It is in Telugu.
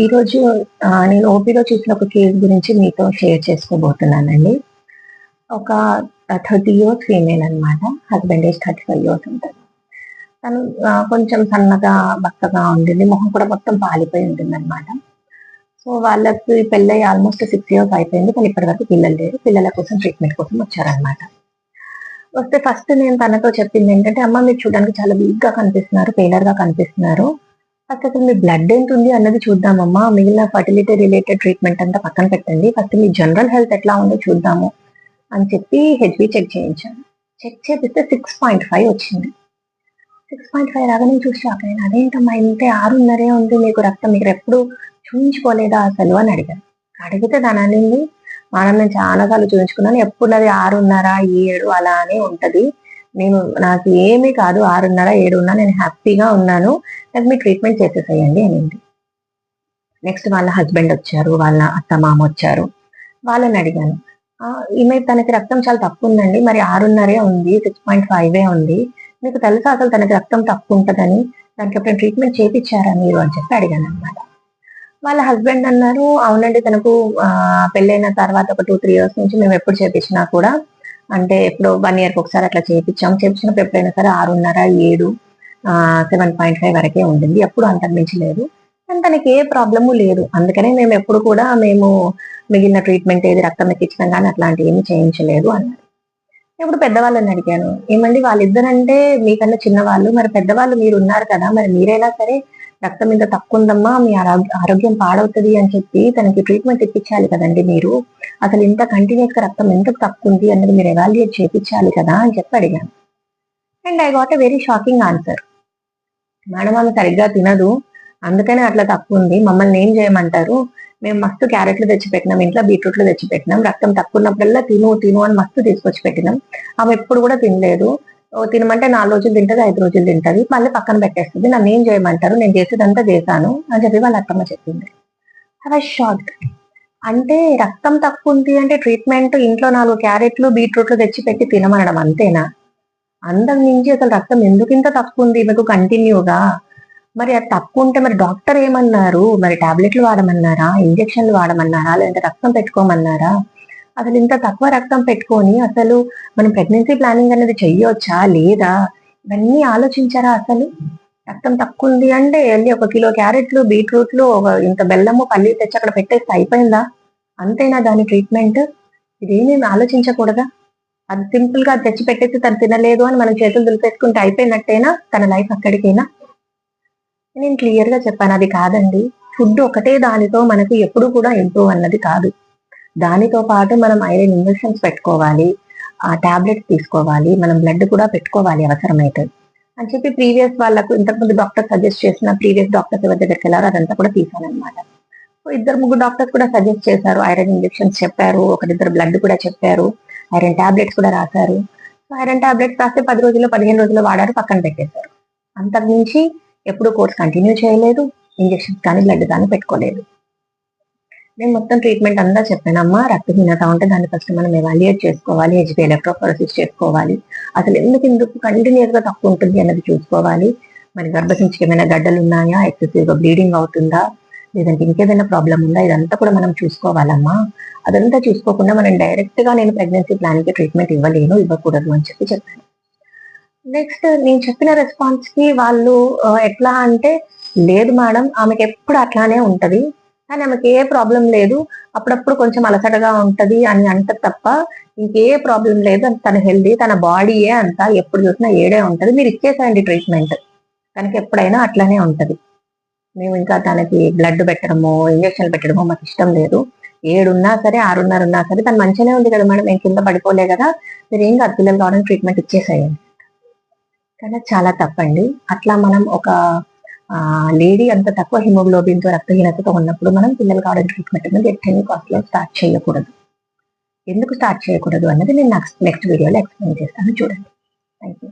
ఈరోజు నేను ఓపీలో చూసిన ఒక కేస్ గురించి మీతో షేర్ చేసుకోబోతున్నానండి. ఒక 30 ఇయర్స్ ఫీమేల్ అనమాట. హస్బెండ్ ఏజ్ 35 ఇయర్స్ ఉంటుంది. తను కొంచెం సన్నగా, బక్కగా ఉంటుంది. మొహం కూడా మొత్తం పాలిపోయి ఉంటుందన్నమాట. సో, వాళ్ళకి పెళ్ళై ఆల్మోస్ట్ 6 ఇయర్స్ అయిపోయింది. కానీ ఇప్పటివరకు పిల్లలు లేరు. పిల్లల కోసం ట్రీట్మెంట్ కోసం వచ్చారనమాట. వస్తే ఫస్ట్ నేను తనతో చెప్పింది ఏంటంటే, "అమ్మ మీరు చూడడానికి చాలా వీక్‌గా కనిపిస్తున్నారు. పేలర్‌గా కనిపిస్తున్నారు. ఫస్ట్ అసలు మీ బ్లడ్ ఎంతుంది అన్నది చూద్దామమ్మా. మిగిలిన ఫర్టిలిటీ రిలేటెడ్ ట్రీట్మెంట్ అంతా పక్కన పెట్టండి. ఫస్ట్ మీ జనరల్ హెల్త్ ఎట్లా ఉందో చూద్దాము" అని చెప్పి హెచ్‌బీ చెక్ చేయించాను. చెక్ చేపిస్తే 6.5 వచ్చింది. 6.5 రాగానే చూసి షాక్ అయ్యాను. "అదేంటమ్మా ఇంతే 6.5 ఉంది మీకు రక్తం. మీరెప్పుడు చూయించుకోలేదా అసలు" అని అడిగాను. అడిగితే తను అనింది, "మేడం నేను చాలా సార్లు చూయించుకున్నాను. ఎప్పుడు నాది 6.5, 7 అలానే ఉంటది. నాకు ఏమీ కాదు 6.5, 7 ఉన్నా నేను హ్యాపీగా ఉన్నాను. నాకు మీరు ట్రీట్మెంట్ చేసేసేయండి" అనింది. నెక్స్ట్ వాళ్ళ హస్బెండ్ వచ్చారు. వాళ్ళ అత్తమామ వచ్చారు. వాళ్ళని అడిగాను. ఈమె తనకి రక్తం చాలా తక్కువ ఉందండి. మరి 6.5 ఉంది. 6.5 ఉంది. మీకు తెలుసా అసలు తనకి రక్తం తక్కువ ఉంటదని? దానికి ఎప్పుడైనా ట్రీట్మెంట్ చేపిచ్చారా మీరు అని చెప్పి అడిగాననమాట. వాళ్ళ హస్బెండ్ అన్నారు, "అవునండి తనకు పెళ్ళైన తర్వాత ఒక 2, 3 ఇయర్స్ నుంచి మేము ఎప్పుడు చేపించినా కూడా అంటే ఎప్పుడో 1 ఇయర్‌కి ఒకసారి అట్లా చేపిచ్చాం. చేపించినప్పుడు ఎప్పుడైనా సరే 6.5, 7 7.5 వరకే ఉండింది. ఎప్పుడు అంతకు మించి లేదు. కానీ తనకి ఏ ప్రాబ్లము లేదు. అందుకనే మేము ఎప్పుడు కూడా మిగిలిన ట్రీట్మెంట్ ఏది రక్తం ఎక్కించడం గానీ అట్లాంటివి ఏమీ చేయించలేదు" అన్నారు. ఇప్పుడు పెద్దవాళ్ళని అడిగాను. "ఏమండి వాళ్ళిద్దరంటే మీకన్నా చిన్నవాళ్ళు. మరి పెద్దవాళ్ళు మీరున్నారు కదా! మరి మీరైనా సరే రక్తం ఇంత తక్కువ ఉందమ్మా, మీ ఆరోగ్యం పాడవుతది అని చెప్పి తనకి ట్రీట్మెంట్ ఇప్పించాలి కదండీ మీరు. అసలు ఇంత కంటిన్యూస్‌గా రక్తం ఎందుకు తక్కువ ఉంది అన్నది మీరు ఎవాల్యుయేట్ చేపించాలి కదా" అని చెప్పి అడిగాను. And I got a very shocking answer. "Madam ఆమె సరిగ్గా తినదు. అందుకనే అట్లా తక్కువ ఉంది. మమ్మల్ని ఏం చేయమంటారు? మేము మస్తు క్యారెట్లు తెచ్చిపెట్టినాం. ఇంట్లో బీట్రూట్లు తెచ్చిపెట్టినాం. రక్తం తక్కువ ఉన్నప్పుడల్లా తిను తిను అని మస్తు తీసుకొచ్చి పెట్టినాం. ఆమె ఎప్పుడు కూడా తినలేదు. తినమంటే 4 రోజులు తింటది, 5 రోజులు తింటది. మళ్ళీ పక్కన పెట్టేస్తది. నన్నేం చేయమంటారు? నేను చేసేదంతా చేశాను" అని చెప్పి వాళ్ళ అత్తమ్మ చెప్పింది. I was shocked. అంటే రక్తం తక్కువ ఉంది అంటే ట్రీట్మెంట్ ఇంట్లో 4 క్యారెట్లు, బీట్రూట్లు తెచ్చిపెట్టి తినమనడం అంతేనా? అంతకు మించి అసలు రక్తం ఎందుకింత తక్కువ ఉంది ఈమెకు కంటిన్యూగా? మరి అది తక్కువ ఉంటే మరి డాక్టర్ ఏమన్నారు? మరి టాబ్లెట్లు వాడమన్నారా? ఇంజెక్షన్లు వాడమన్నారా? లేదంటే రక్తం పెట్టుకోమన్నారా? అసలు ఇంత తక్కువ రక్తం పెట్టుకొని అసలు మనం ప్రెగ్నెన్సీ ప్లానింగ్ అనేది చెయ్యొచ్చా? లేదా? ఇవన్నీ ఆలోచించారా అసలు? రక్తం తక్కువ ఉంది అంటే ఎళ్లి 1 కిలో క్యారెట్లు, బీట్రూట్లు, ఇంత బెల్లము, పల్లీలు తెచ్చి అక్కడ పెట్టేస్తే అయిపోయిందా? అంతేనా దాని ట్రీట్మెంట్? ఇదేమీ ఆలోచించకూడదా? అది సింపుల్‌గా తెచ్చి పెట్టేసి తను తినలేదు అని మనం చేతులు దులిపేసుకుంటే అయిపోయినట్టేనా? తన లైఫ్ అక్కడికేనా? నేను క్లియర్‌గా చెప్పాను. అది కాదండి. ఫుడ్ ఒకటే దానితో మనకు ఎప్పుడు కూడా ఇంప్రూవ్ అన్నది కాదు. దానితో పాటు మనం ఐరన్ ఇంజెక్షన్స్ పెట్టుకోవాలి. టాబ్లెట్స్ తీసుకోవాలి. మనం బ్లడ్ కూడా పెట్టుకోవాలి అవసరమైతే. అని చెప్పి ప్రీవియస్ వాళ్ళకు ఇంతకుముందు డాక్టర్ సజెస్ట్ చేసిన ప్రీవియస్ డాక్టర్స్ ఎవరి దగ్గరికెళ్లారో అదంతా కూడా తీశాననమాట. సో, 2, 3 డాక్టర్స్ కూడా సజెస్ట్ చేశారు. ఐరన్ ఇంజెక్షన్స్ చెప్పారు. ఒకరిద్దరు బ్లడ్ కూడా చెప్పారు. ఐరన్ టాబ్లెట్స్ కూడా రాశారు. సో, ఐరన్ టాబ్లెట్స్ రాస్తే 10 రోజుల్లో, 15 రోజుల్లో వాడారు. పక్కన పెట్టేశారు. అంతకు మించి ఎప్పుడు కోర్స్ కంటిన్యూ చేయలేదు. ఇంజెక్షన్స్ కానీ, బ్లడ్ కానీ పెట్టుకోలేదు. నేను మొత్తం ట్రీట్మెంట్ అంతా చెప్పానమ్మా. రక్తహీనత ఉంటే దాన్ని ఫస్ట్ మనం ఎవాల్యుయేట్ చేసుకోవాలి. హెచ్‌బీ ఎలక్ట్రోఫోరేసిస్ చేసుకోవాలి. అసలు ఎందుకు కంటిన్యూస్‌గా తక్కువ ఉంటుంది అన్నది చూసుకోవాలి. మరి గర్భసంచికి ఏమైనా గడ్డలున్నాయా? ఎక్సెసివ్‌గా బ్లీడింగ్ అవుతుందా? లేదంటే ఇంకేదైనా ప్రాబ్లమ్ ఉందా? ఇదంతా కూడా మనం చూసుకోవాలమ్మా. అదంతా చూసుకోకుండా మనం డైరెక్ట్‌గా నేను ప్రెగ్నెన్సీ ప్లాన్‌కి ట్రీట్మెంట్ ఇవ్వలేను, ఇవ్వకూడదు అని చెప్పాను. నెక్స్ట్ నేను చెప్పిన రెస్పాన్స్‌కి వాళ్ళు ఎట్లా అంటే, "లేదు మేడం ఆమెకెప్పుడు అట్లానే ఉంటది. కానీ ఆమెకి ఏ ప్రాబ్లమ్ లేదు. అప్పుడప్పుడు కొంచెం అలసటగా ఉంటది" అని అంటది తప్ప ఇంకే ప్రాబ్లమ్ లేదు. తను హెల్తీ. తన బాడీయే అంత. ఎప్పుడు చూసినా ఏడే ఉంటది. మీరు ఇచ్చేసేయండి ట్రీట్మెంట్. తనకెప్పుడైనా అట్లనే ఉంటది. మేము ఇంకా తనకి బ్లడ్ పెట్టడమో, ఇంజెక్షన్‌లు పెట్టడమో మాకిష్టం లేదు. 7 ఉన్నా సరే, 6.5 ఉన్నా సరే తను మంచిగానే ఉంది కదా మేడం. ఏం కింద పడిపోలే కదా! మీరేం కాదు పిల్లలు కావాలని ట్రీట్మెంట్ ఇచ్చేసేయండి. కానీ అది చాలా తప్పండి. అట్లా మనం ఒక లేడీ అంత తక్కువ హిమోగ్లోబిన్‌తో రక్తహీనతతో ఉన్నప్పుడు మనం పిల్లలు కావడానికి ట్రీట్మెంట్ అనేది ఎట్ ఎనీ కాస్ట్‌లో స్టార్ట్ చేయకూడదు. ఎందుకు స్టార్ట్ చేయకూడదు అన్నది నేను నెక్స్ట్ వీడియోలో ఎక్స్‌ప్లెయిన్ చేస్తాను చూడండి. Thank you.